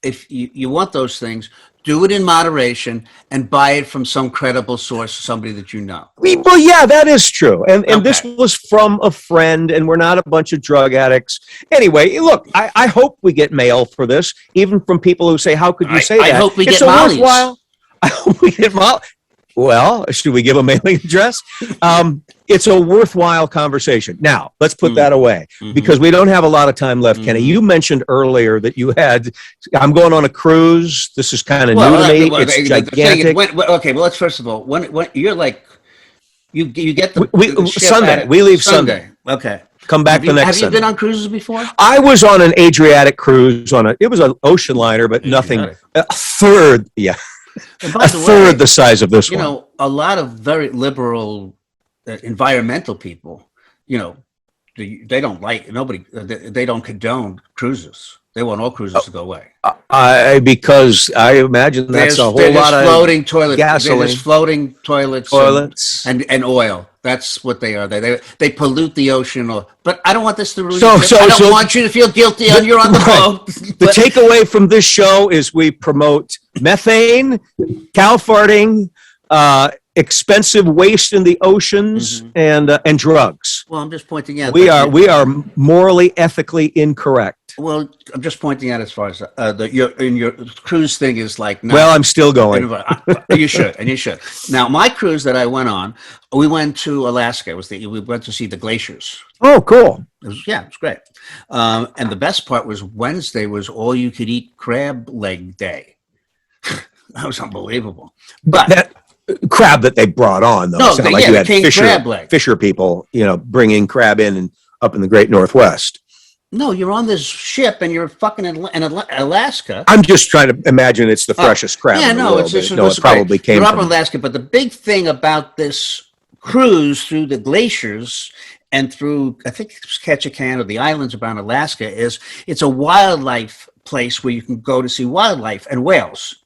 if you want those things, do it in moderation and buy it from some credible source, somebody that you know. Well, yeah, that is true. And this was from a friend, and we're not a bunch of drug addicts. Anyway, look, I hope we get mail for this, even from people who say, how could you say that? I hope we get Molly's. I hope we get Molly. Well, should we give a mailing address? It's a worthwhile conversation. Now, let's put that away because we don't have a lot of time left, Kenny. You mentioned earlier that I'm going on a cruise. This is kind of new to me. It's gigantic. Let's first of all, when you're like, you get the Sunday. We leave Sunday. Okay. Come back the next Sunday. Have you been on cruises before? I was on an Adriatic cruise it was an ocean liner, but nothing. A third the size of this one. You know, a lot of very liberal environmental people, they don't condone cruises. They want all cruises to go away. Because I imagine that's a whole lot of floating toilets. gasoline. There's floating toilets and oil. That's what they are. They pollute the ocean. But I don't want this to ruin your trip. I don't want you to feel guilty when you're on the boat. The takeaway from this show is we promote methane, cow farting, expensive waste in the oceans, and drugs. Well, I'm just pointing out. We are morally, ethically incorrect. Well, I'm just pointing out as far as your cruise thing is like. Well, I'm still going. You should, and you should. Now, my cruise that I went on, we went to Alaska. We went to see the glaciers. Oh, cool. It was great. And the best part was Wednesday was all you could eat crab leg day. That was unbelievable. But that crab that they brought on, though, sounded like you had fisher people, bringing crab in and up in the Great Northwest. No, you're on this ship and you're fucking in Alaska. I'm just trying to imagine it's the freshest crab. Yeah, in the no, world. it probably came you're from up in Alaska. But the big thing about this cruise through the glaciers and through, I think it's Ketchikan or the islands around Alaska, is it's a wildlife place where you can go to see wildlife and whales.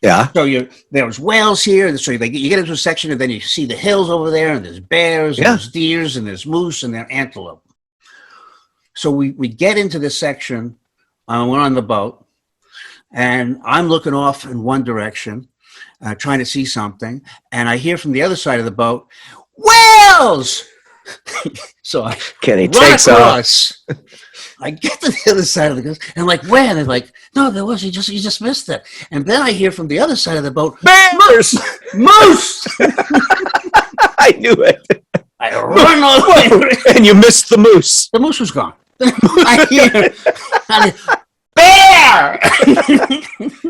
Yeah. So there's whales here, and so you get into a section, and then you see the hills over there, and there's bears, and there's deers, and there's moose, and there's antelope. So we get into this section, we're on the boat, and I'm looking off in one direction, trying to see something, and I hear from the other side of the boat, whales! So I Kenny run takes across. I get to the other side of the coast, and I'm like, where? And they're like, no, there was. You just missed it. And then I hear from the other side of the boat, bears! Moose! I knew it. I run over, and you missed the moose. The moose was gone. I hear, bear!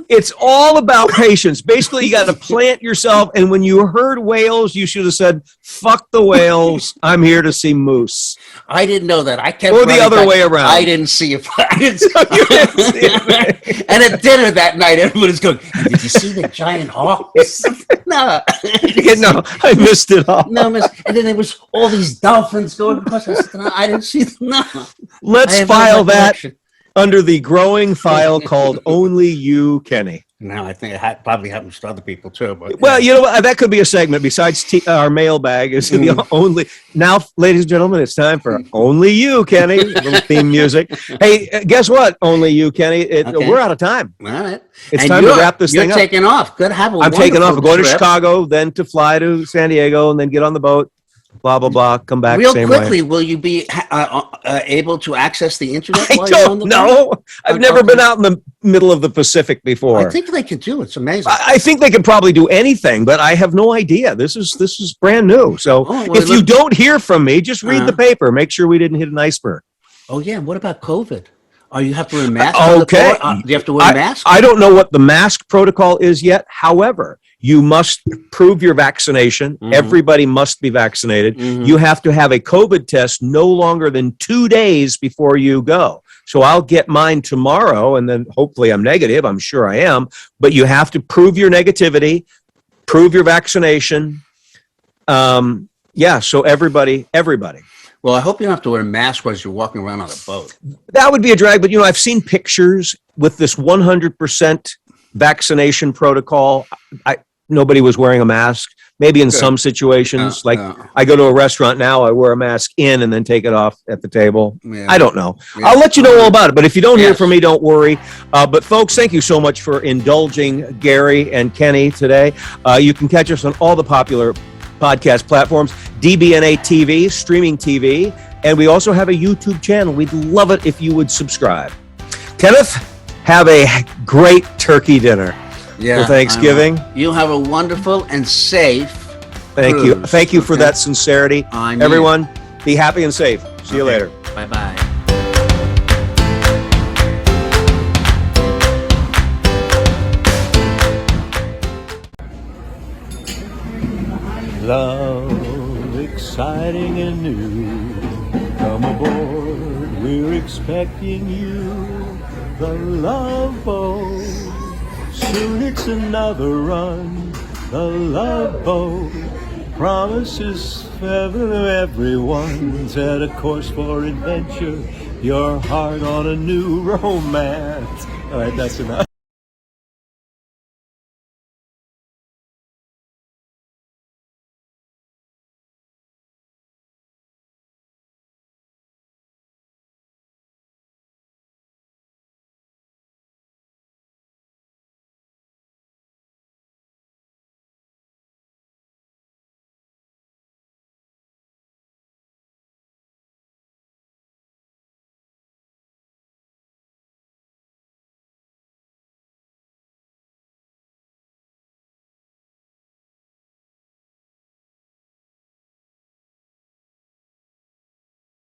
It's all about patience. Basically, you got to plant yourself, and when you heard whales, you should have said, fuck the whales, I'm here to see moose. I didn't know that. I kept or the other way around. I didn't see it. And at dinner that night, everybody's going, did you see the giant hawks? No. No, I missed it all. No, and then there was all these dolphins going across. I said, no, I didn't see them. No. Let's file that under the growing file called Only You, Kenny. No, I think it probably happens to other people too. But well, you know what? That could be a segment besides our mailbag. Is the only now, ladies and gentlemen, it's time for Only You, Kenny. Little theme music. Hey, guess what? Only You, Kenny. We're out of time. All right, it's time to wrap this thing up. You're taking off. Good. I'm taking off. I'm going to Chicago, then to fly to San Diego, and then get on the boat. Blah blah blah. Come back real same quickly. Way. Will you be able to access the internet? I don't know. I've never been out in the middle of the Pacific before. I think they could do. It's amazing. I think they could probably do anything, but I have no idea. This is brand new. So if you don't hear from me, just read the paper. Make sure we didn't hit an iceberg. Oh yeah. What about COVID? Oh, you have to wear a mask. Okay. Do you have to wear a mask? I don't know what the mask protocol is yet. However, you must prove your vaccination. Mm-hmm. Everybody must be vaccinated. Mm-hmm. You have to have a COVID test no longer than 2 days before you go. So I'll get mine tomorrow, and then hopefully I'm negative. I'm sure I am. But you have to prove your negativity, prove your vaccination. So everybody. Well, I hope you don't have to wear a mask as you're walking around on a boat. That would be a drag. But, I've seen pictures with this 100% vaccination protocol. Nobody was wearing a mask. Maybe in some situations, I go to a restaurant now, I wear a mask in and then take it off at the table. Yeah. I don't know. Yeah. I'll let you know all about it. But if you don't hear from me, don't worry. But folks, thank you so much for indulging Gary and Kenny today. You can catch us on all the popular podcast platforms, DBNA TV, streaming TV, and we also have a YouTube channel. We'd love it if you would subscribe. Kenneth, have a great turkey dinner. Yeah, for Thanksgiving. You have a wonderful and safe Thank you. Thank you for that sincerity. Everyone, be happy and safe. See you later. Bye-bye. Love, exciting and new. Come aboard, we're expecting you. The Love Boat. Soon it's another run, the Love Boat. Promises for everyone. Set a course for adventure. Your heart on a new romance. All right, that's enough.